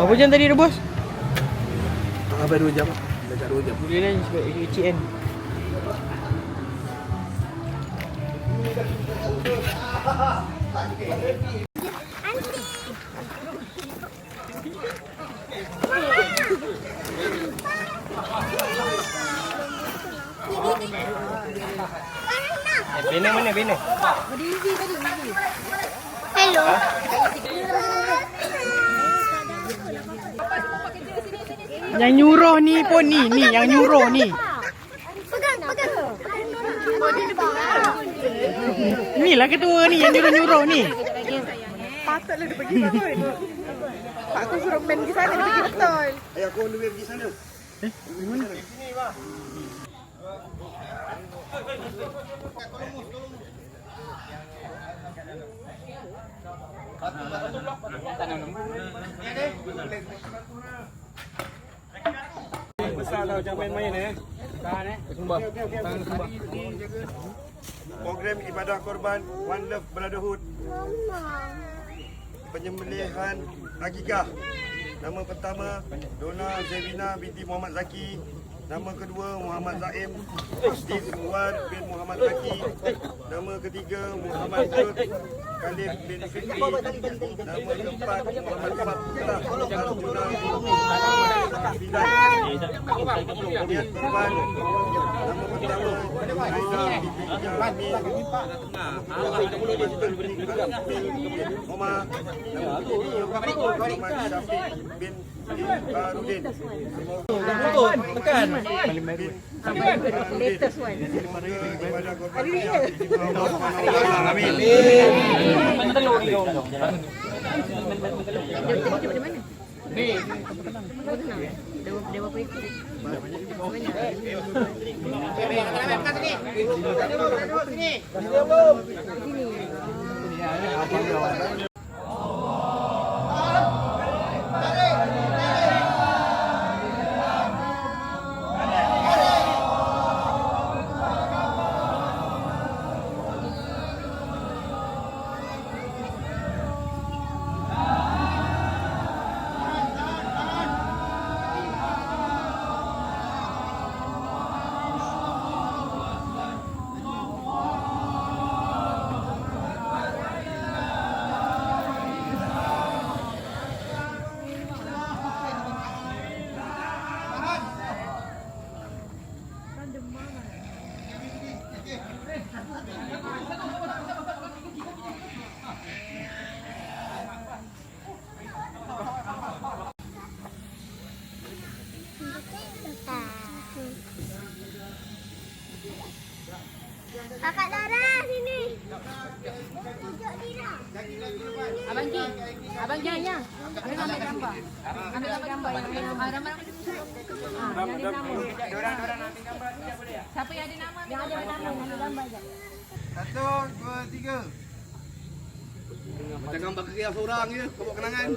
Berapa jam tadi rebus? Sampai 2 jam. Dekat 2 jam. Boleh lah sebab kecil kan. Bina mana bina? Hello. Yang nyuruh ni pun ni yang nyuruh ni. Pegang. Inilah ketua ni yang nyuruh ni. Patutlah dia pergi sama. Pak aku suruh main pergi sana, dia pergi betul. Ayah aku lebih pergi sana. Besar tau, jangan main-main Tahan Sumbah. Program ibadah korban One Love Brotherhood. Penyembelihan akikah. Nama pertama Dona Zevina binti Muhammad Zaki. Nama kedua Muhammad Zaim Izzuan bin Muhammad Zaki. Nama ketiga Muhammad Zul Khalif bin Fikri. Nama keempat Muhammad Fattah Arjuna Niat korban. Nama pertama Aina binti Jami. Omar. Nama ketiga Muhammad Syafiq bin Barudin. Tekan. Latest one. Amin. Dia berapa ikut? Kakak Dara sini. Tunjuk Dira. Abang Ji. Abang Ji ya. Ambil gambar. Ambil gambar yang ada nama. Yang ada nama. Orang ambil gambar tidak boleh ya? Siapa yang ada nama? Yang ada nama, ambil gambar aja. 1, 2, 3. Macam gambar kaki seorang je, kau buat kenangan.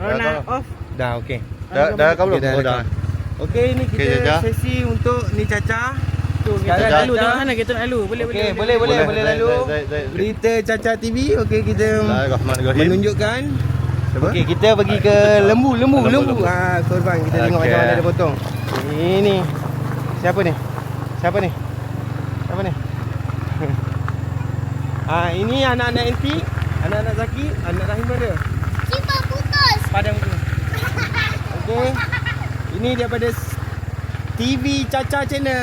Corona off. Dah okey. Dah kau belum? Okey, Oh dah. Okey, ni Okey, kita Caca. sesi untuk ni Caca. Tu kita Sekarang nak lalu Caca. tengok sana kita nak lalu. Boleh Okey, boleh lalu. Zaid. Berita Caca TV. Okey, kita Bismillahirrahmanirrahim. menunjukkan. Siapa? Okey, kita pergi ke lembu. Lembu. Korban kita tengok Okey. macam mana dia potong. Ini. Siapa ni? Siapa ni? Ini anak-anak NT, anak-anak Zaki, anak Rahim ada. Cipta putus. Padam tu. Okey. Ini daripada TV Caca Channel.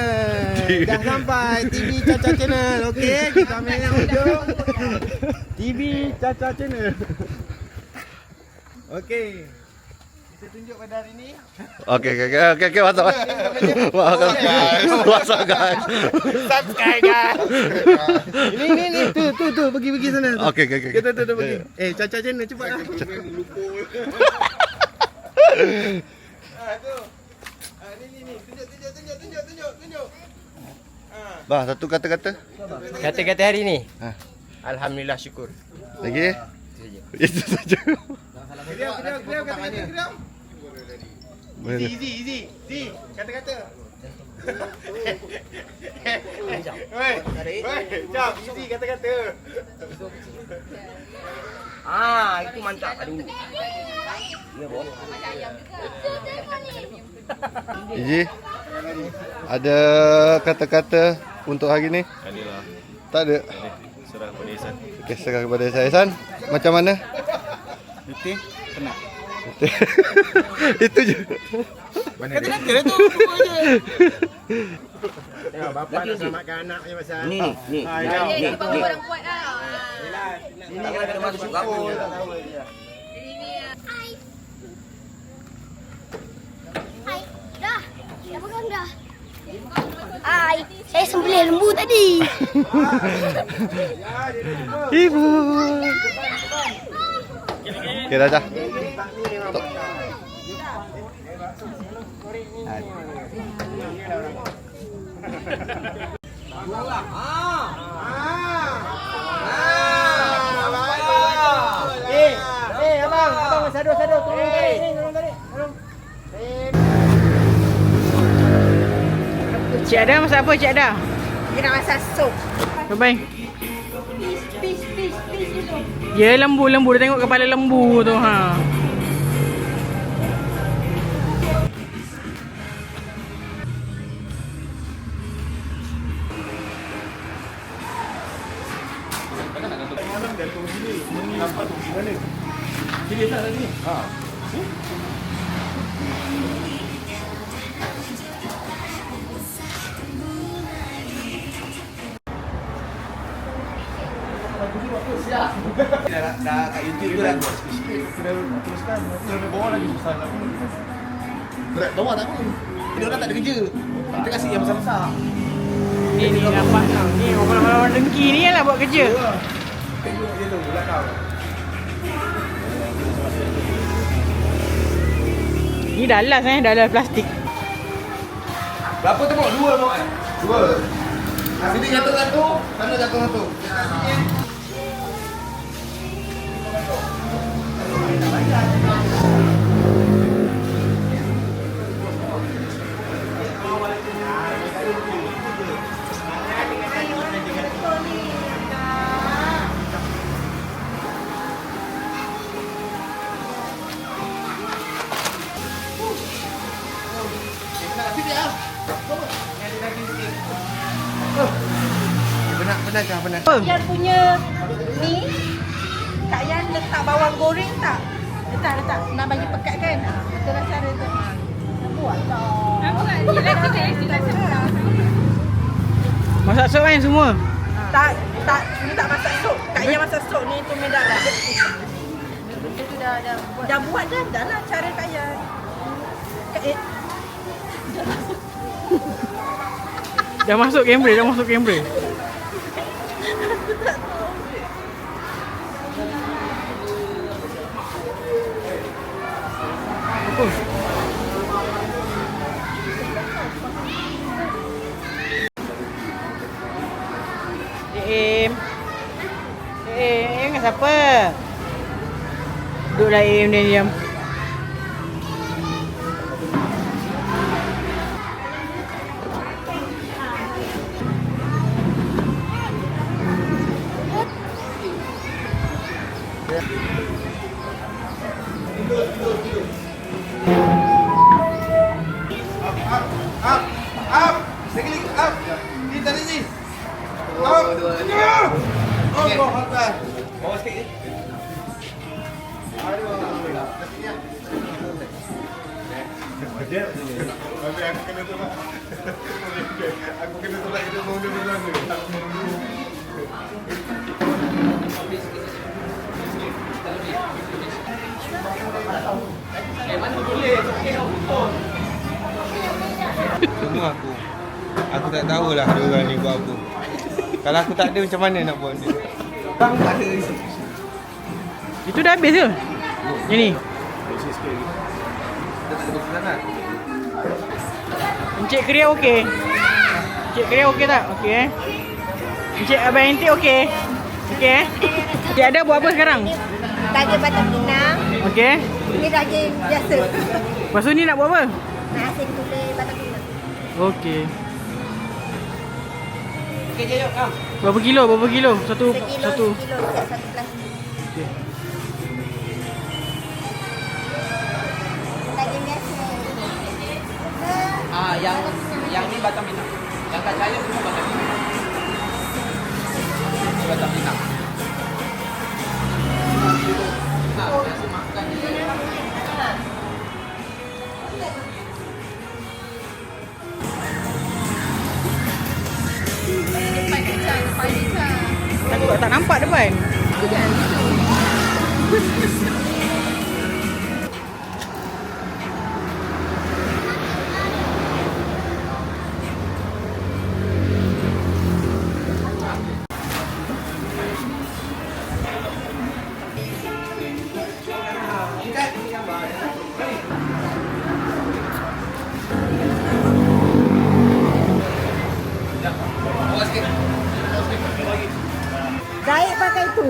Dah sampai TV Caca Channel. Okey, kita ambil yang hujung. TV Caca Channel. Okey. Kita tunjuk pada hari ni. Okey, masuk. Masuk guys. Subscribe guys. Ini tu pergi sana. Okey. Kita tu pergi. Caca Channel cepatlah. Tu. Tunjuk. Bah, satu kata-kata. Kata-kata hari ni. Ha. Alhamdulillah syukur. Lagi? Itu saja. Geram. Boleh. Easy. Kata-kata. Jom, isi kata-kata. Itu mantap. Aduh. Iji, ada kata-kata untuk hari ni? Adalah. Tak ada. Serah kepada Ihsan. Okey, serah kepada saya. Ihsan, macam mana? Betul? Kena. Itu je. Kata-kata tu. Tengok bapak nak selamatkan anaknya pasal. Ni. Dia bawa orang kuat lah. Ini kena masuk kampung. Hai, dah. Dah pegang dah. Hai, saya sembelih lembu tadi. Ibu. Okey, dah. Abang, sado, tolong tarik. Cik Ada masak apa Cik Ada? Dia nak masak sup. Bye-bye. Fish itu. Ya lembu. Dia tengok kepala lembu tu ha. Dah kat YouTube tu dah buat sikit-sikit. Kita teruskan. Kita bawa lagi besar lagi. Berat bawah tak apa. Dia orang tak ada kerja. Kita kasih yang besar-besar. Ni nampak tau. Ni orang-orang dengki ni lah buat kerja. Tengok dia tu, belakang. Ni dalas plastik. Berapa tu mau? Dua mau kan? Dua. Sini jatuh satu, sana jatuh satu. Benar. Yan punya ni, Kak Yan letak bawang goreng tak? Letak. Nak bagi pekat kan? Betul lah cara tu. Nak buat tak? Masak sup kan semua? Tak, ni tak masak sup. Kak Yan masak sup ni tu medak dah. Itu dah buat dah lah cara Kak Yan. Dah masuk kamera. Dengan siapa? Duduklah dia diam. Up. Sekali up. Ni tadi ni. Up. Oh, hantar. Bawa sikit. Aku kena tolak kita mau dulu. Mana boleh? Semua aku tak tahulah dia orang ni buat apa. Kalau aku tak ada macam mana nak buat ni? Bang tak ada. Itu dah habis ke? Yang ni? Dah tak ada sangat. Encik Keria okey? Encik Keria okey tak? Okey Encik Abang Entik okey? Okey Encik Ada buat apa sekarang? Daging batang pinang. Okey. Ini daging biasa. Lepas tu ni nak buat apa? Nak asin gulai batang pinang. Okey. Okey je yuk kam. Berapa kilo? Berapa kilo? Satu Sekilo, satu. sekilo siap satu plastik. Okey. Daging biasa. Yang ni batang pinang. Yang kat saya semua batang pinang. Ini batang pinang. Nah, biasa makan ni. Takut tak nampak depan. Zahid pakai tu.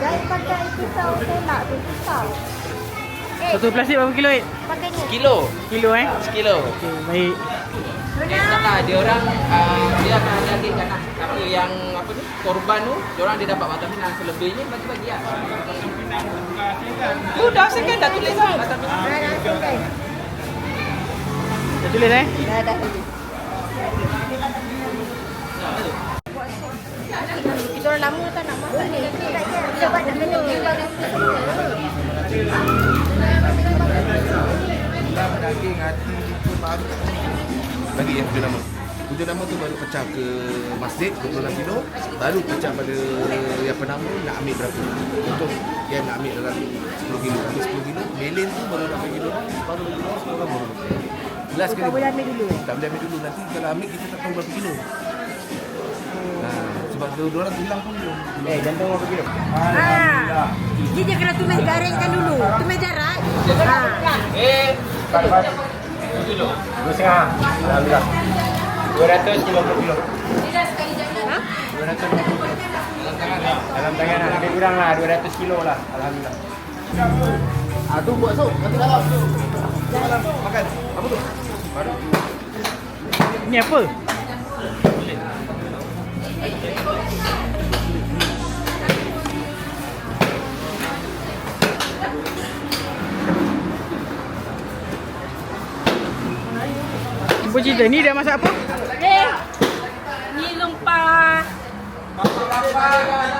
Zahid pakai pisau tembak tu pisau. Satu plastik berapa kilo, Ed? Pakai ni. Kilo. Kilo Sekilo. Okey, baik. Janganlah dia orang dia akan jadikan lah. Apa yang apa tu korban tu, dia orang dia dapat batang pinang, selebihnya bagi-bagi lah. Tu dah second dah tulis lah batang pinang. Dah langsung kan. Dah tulis Dah tulis. Kita orang lama kan nak masak ni. Kita buat nak kena daging hati itu baru bagi yang tujuh nama. Tujuh nama tu baru pecah ke masjid 26 kilo, baru pecah pada yang penama nak ambil berapa. Untuk yang nak ambil dalam 10 kilo, ambil 10 kilo, melin tu baru 8 kilo, baru 2 kilo, semua baru. Jelas sekali. tak boleh ambil dulu. Tak boleh ambil dulu, nanti kalau ambil kita tak tahu berapa kilo. Sebab dua orang hilang pun belum. Jantung berapa kilo? Dia kena tumis garingkan dulu. Tumis jarak. Kilo. 2,5. Alhamdulillah. 250 kilo. Ha? 250 kilo. Dalam tangan lah. Lebih kurang lah 200 kilo lah. Alhamdulillah. Tu buat sup. Nanti dalam. Makan. Apa tu? Baru. Ni apa? Apa cerita? Ni dah masak apa? Ni lumpah.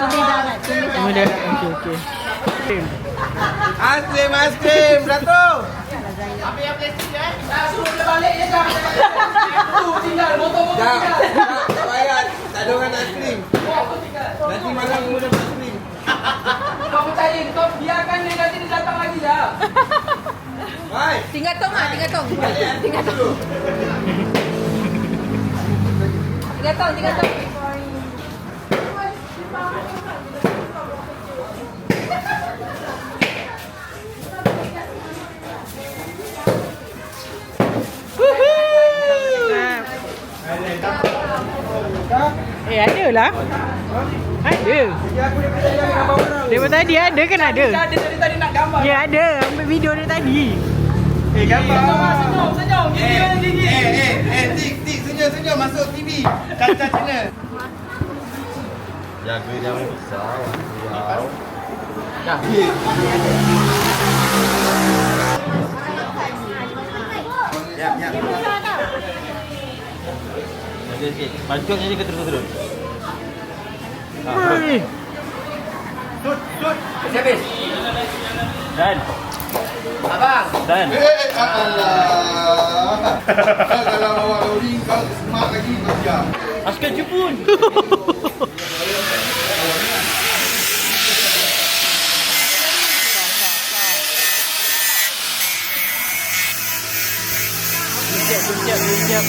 Tumis jarak. Semua dah. Okey, okey. Aiskrim, Dato'. Tak bayar. Tak ada orang nak aiskrim. Nanti malam kamu dapat aiskrim. Kau percaya, kau biarkan dia nanti dia datang lagi dah. Baik. Tinggal tong ah, tinggal tong. Tinggal tong. Tinggal tong. Ada lah. Ada. Daripada tadi ada kan ada. Ada dari tadi nak gambar. Ya ada. Ambil video dari tadi. Gambar. Senyum. Tik, senyum masuk TV. Kaca channel. Jaga jangan besar. Wow. Dah. Ya. Pancung je ke terus-terus? Hei. Habis. Dan. Abang. Dan. Allah. Kalau awak lori kau smart lagi kau diam. Askar jepun. Sekejap.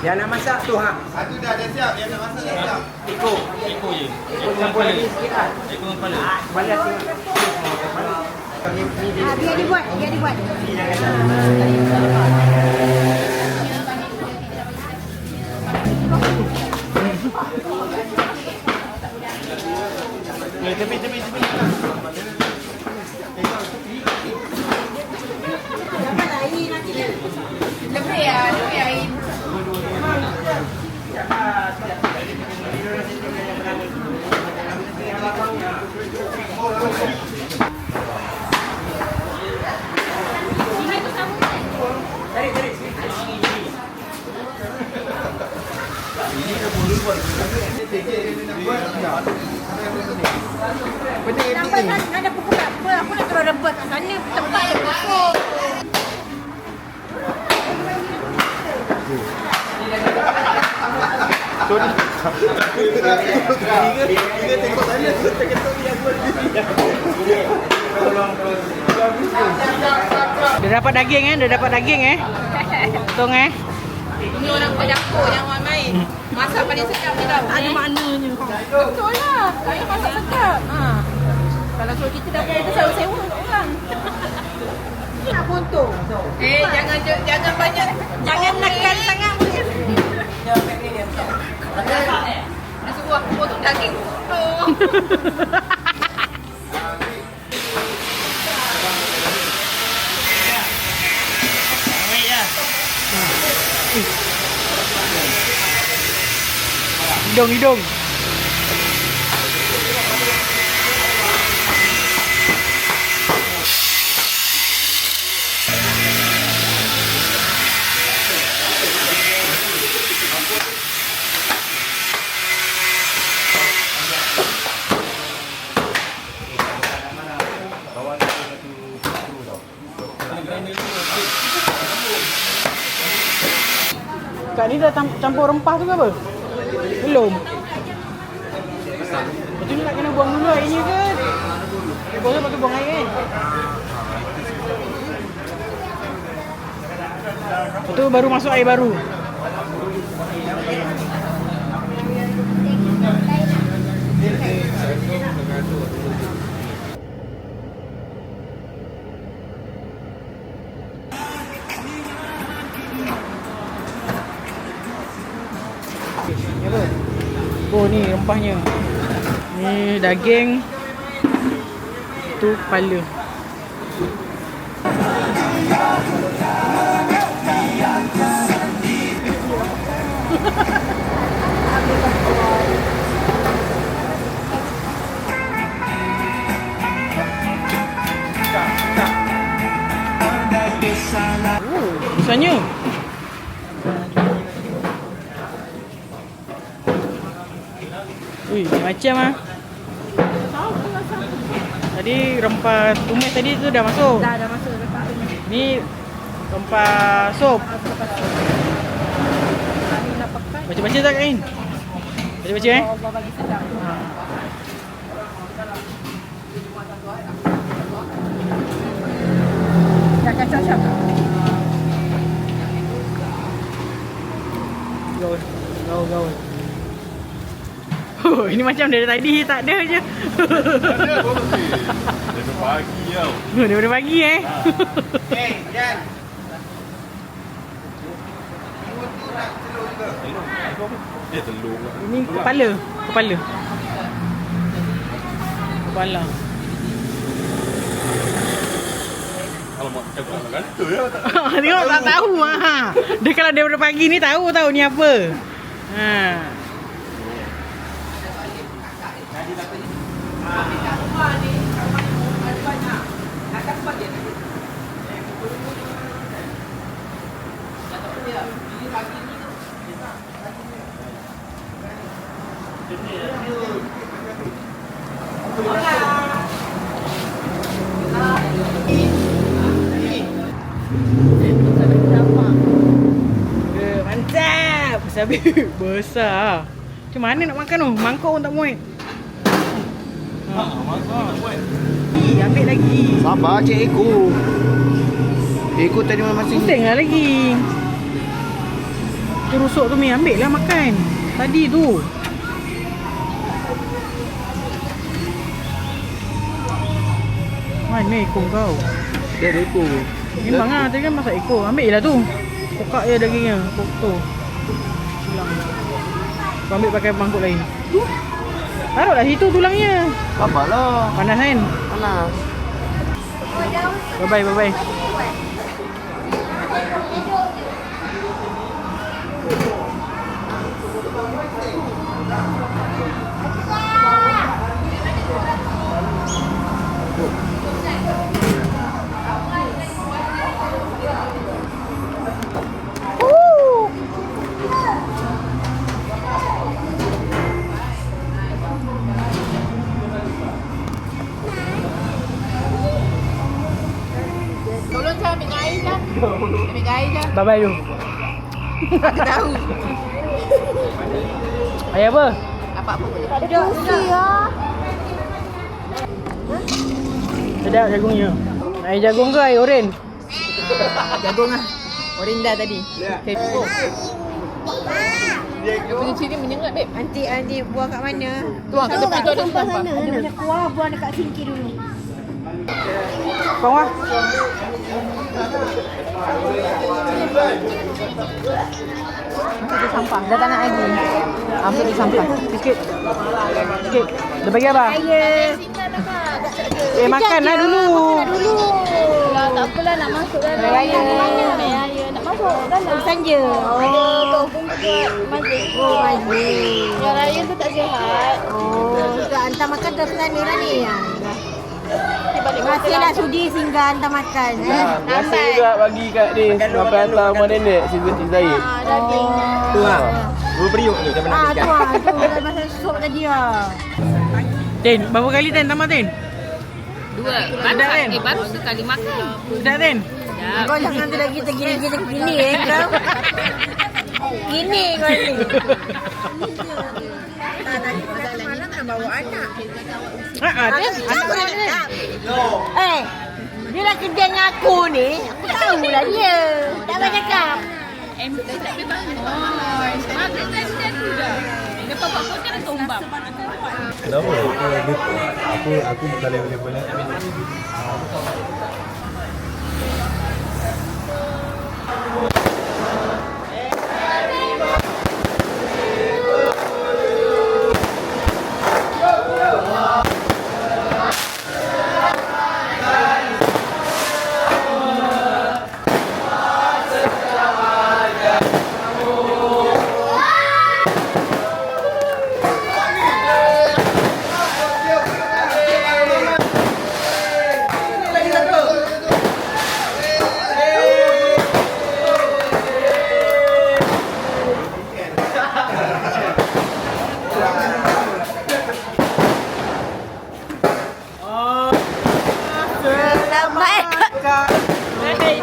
Yang nak masak tu ha. Satu dah siap, yang nak masak dah siap. Eko je. Ikut campur lagi sikit lah. Eko dengan kepala. Balas tu. Biar dibuat. Tepi. Jangan lari. Benda edit Nampak ni. nak ada pukul apa? Aku nak terus rebut kat sana tempat yang kosong. Kita tengok sana. Dia dapat daging Dia dapat daging Tong Ini orang pedakor yang orang main. Masak paling sedap ni tau. Tak ada maknanya. Betul lah. Saya masak sedap. Kalau suruh kita dapur kita selalu sewa kat orang. Nak potong. Jangan banyak. Jangan tekan sangat. Dia suruh aku potong daging. Potong. Hidung Kak ni dah campur rempah tu ke apa? Belum. Lepas tu ni nak kena buang dulu airnya ke? Buang lepas tu buang air kan? Lepas tu baru masuk air baru. Ni apa? Oh ni rempahnya. Ni daging. Tu kepala. Besarnya. Ui, macam ah. Tadi rempah tumis tadi tu dah masuk. Dah masuk lepas tu. Ni rempah sup. Kami nak pakai. Baca-baca tak Kain? Baca-baca Allah bagi sedap. Dah kacau-kacau. Gaul. Oh, ini macam dari tadi tak ada je. Daripada pagi tau. Daripada pagi Jan. Dia telur lah. Ini kepala. Alamak, cakap nak kata ya. Tengok tak tahu Dia kalau daripada pagi ni tahu ni apa. Mantap. Sabi besar. Macam mana nak makan tu? Mangkuk pun tak muat. Ambil lagi. Sabar Cik Eko. Eko tadi masih Pusing lah lagi. Terusuk tu Mi, ambil lah makan. Tadi tu. Mana ekor kau? dia ada Eko. Memang lah, tadi kan masak ekor. Ambil lah tu. Kokak je dagingnya. Kok tu. Tulang. Kau ambil pakai mangkuk lain. Taruhlah situ tulangnya. Sabarlah. Panas kan? Panas. Bye-bye. Bye-bye dulu. Aku tahu. Ayah apa? Apa-apa boleh. Tak ada kursi lah. Sedap jagungnya. Air jagung ke air oren? Jagung lah. Orinda tadi. Kepo. Dia punya ciri menyengat, babe. Nanti buah kat mana? Tuang kat tepi tu ada sampah. Ada banyak kuah, buah dekat sinki dulu. Kau ah? Itu sampah. Dah tak nak lagi. Ambil di sampah. Sikit. Sikit. Dah bagi apa? Makan lah dulu. Lah, tak apalah nak masuk dalam. Raya. Raya nak masuk dalam. Sanja. Oh, masjid. Oh, masjid. Yang raya tu tak sihat. Oh, tak hantar makan dah selani lah ni. Masih nak sudi singgah hantar makan. Biasa juga bagi kat dia. Sampai hantar rumah nenek Siti Zahid. Daging. Tu lah. Dua periuk tu saya pernah Tu makan. lah. Tu dah masa sup tadi lah. Tin, berapa kali Tin tamat Tin? 2. Baru sekali makan. Sedap Tin? Kau jangan tu lagi gini kau. Gini kau ni. Masalah nak bawa anak. Tin. Dia dah kerja dengan aku ni. Aku tahulah dia. Tak payah cakap. Tak boleh bangun. Makan dah dah. Lepas kau kena tumbang. Kenapa? Aku bukan level-level ni.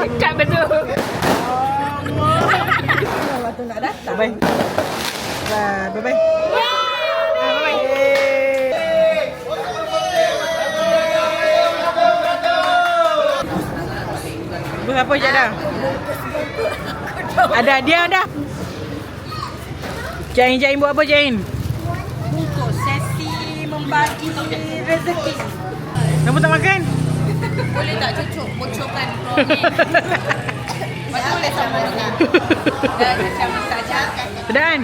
Dekat betul. Bye-bye. Bye-bye. Buat apa je dah? Ada dia dah. Jain buat apa Jain? Bungkus sesi membagi rezeki. Kamu tak makan? Boleh tak bocorkan program? Macam boleh sama dengan dan macam saja. Dan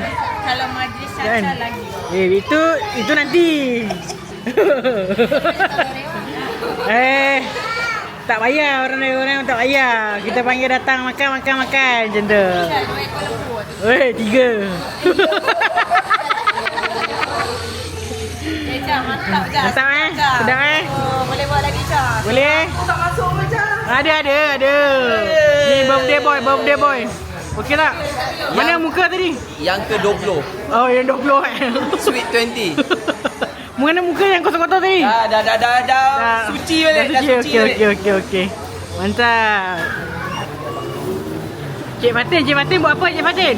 Kalau majlis saja lagi. itu nanti. Tak payah orang tak payah. Kita panggil datang makan macam tu. Weh, 3. Mantap je. Mantap sedap Boleh buat lagi Cah. Boleh? Tak masuk je. Ada. Ni birthday boy. Okey tak? Mana muka tadi? Yang ke-20. Oh, yang 20 Sweet 20. Mana muka yang kotor-kotor tadi? Dah. Suci balik. Dah suci balik. Okey. Mantap. Cik Fatin buat apa Cik Fatin?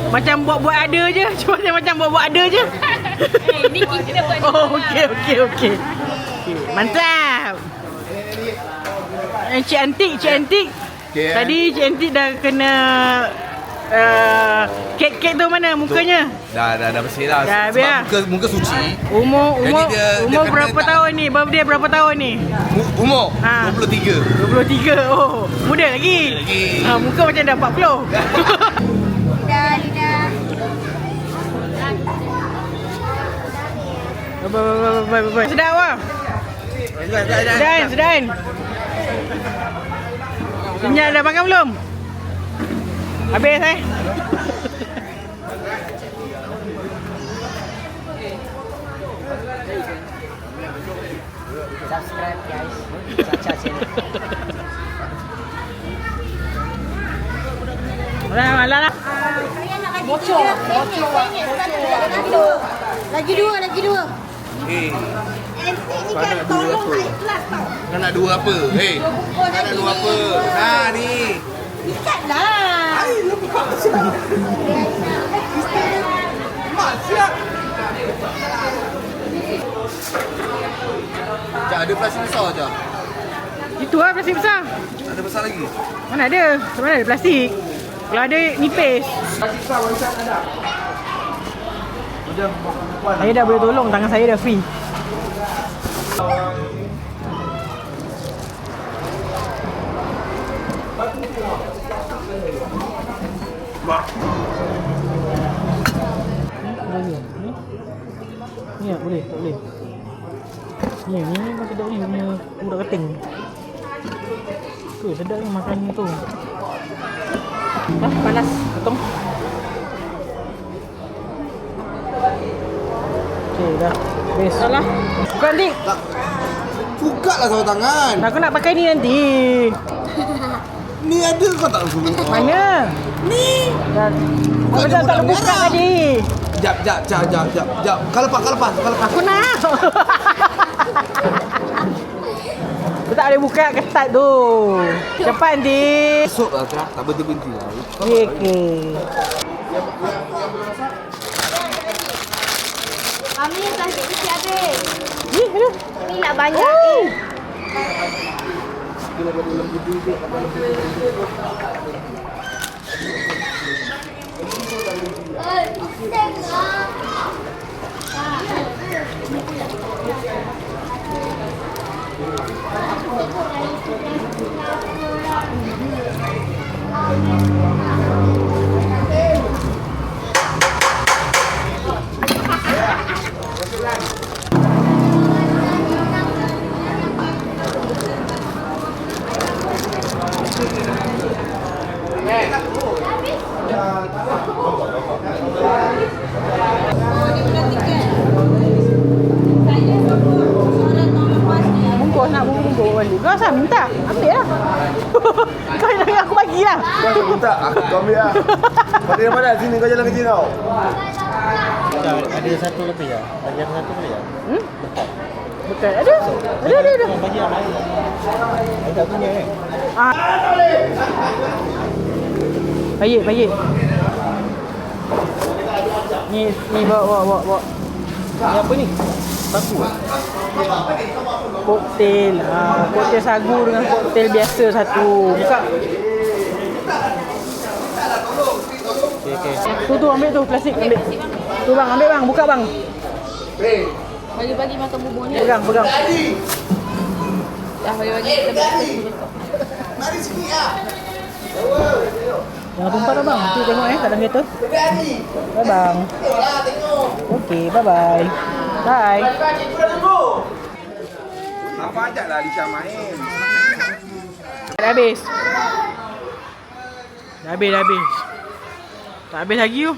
Macam buat ada je. Macam buat ada je. Ni kita buat. Oh, okey. Mantap. Cik Antik. Okay. Tadi Cik Antik dah kena kek tu mana mukanya? Dah bersih lah. Dah biar. Muka suci. Umur Jadi dia berapa kena tahun ni? Birthday berapa tahun ni? Umur Ha. 23. 23. Oh, muda lagi. Muka macam dah 40. Lidah. Bye. Sedap ah. Sedan. Senyap dah makan belum? Habis Subscribe guys. Caca channel. Alah. Bocor. Lagi dua. Eh. ni kan tolong tak ikhlas tau. Kau nak dua apa? Hei, kau nak dua apa? Nah ni. Ikat lah. Cak, ada plastik besar je. Itu lah plastik besar. Ada besar lagi? Mana ada? Mana ada plastik? Kalau ada nipis. Saya dah boleh tolong, tangan saya dah free. Ni tak boleh, tak boleh. Ni memang sedap ni punya urat keting. Tu sedap ni makan ni tu. Panas, potong. Okey dah. Habis. Salah. Bukan nanti. Buka lah sama tangan. Aku nak pakai ni nanti. Ni ada kau tak suruh? Mana? Ni. Dan Bukan dah tak dia buka merah. tadi. Jap. Kau lepas. Aku nak. Aku tak boleh buka ketat tu. Cepat nanti. Esok lah tak berhenti lah. Okey. Mami plastik kecil habis. Ni ada. Ni nak banyak Bungkus nak bungkus balik. Kau asal minta? Ambil lah. Kau nak aku bagi lah. Kau tak minta, kau ambil lah. Kau dari mana? Sini kau jalan kerja kau. Ada satu lebih ya? Bagi aku satu lebih ya? Betul. Ada. Ada. Bagi yang lain. Saya tak punya eh. Baik. Ni bawa. Ni apa ni? Sagu ah? Koktail. Koktail sagu dengan koktail biasa satu. Buka. Okey. Tu ambil tu plastik ambil. Tu bang, ambil bang, buka bang. Bagi-bagi makan bubur ni. Pegang. Dah bagi-bagi kita besok. Mari sini ah. Jangan tumpah dah bang. Tu tengok kat dalam kereta. Bye bang. Okey, bye. Bye. Apa ajaklah Alisha main. Dah habis. Tak habis lagi tu.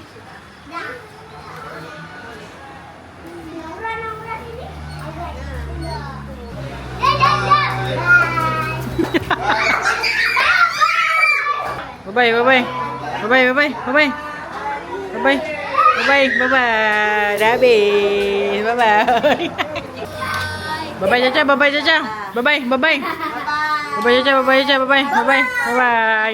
Bye bye. Dah habis. Bye. Bye Caca. Bye. Bye Caca. Bye. Bye.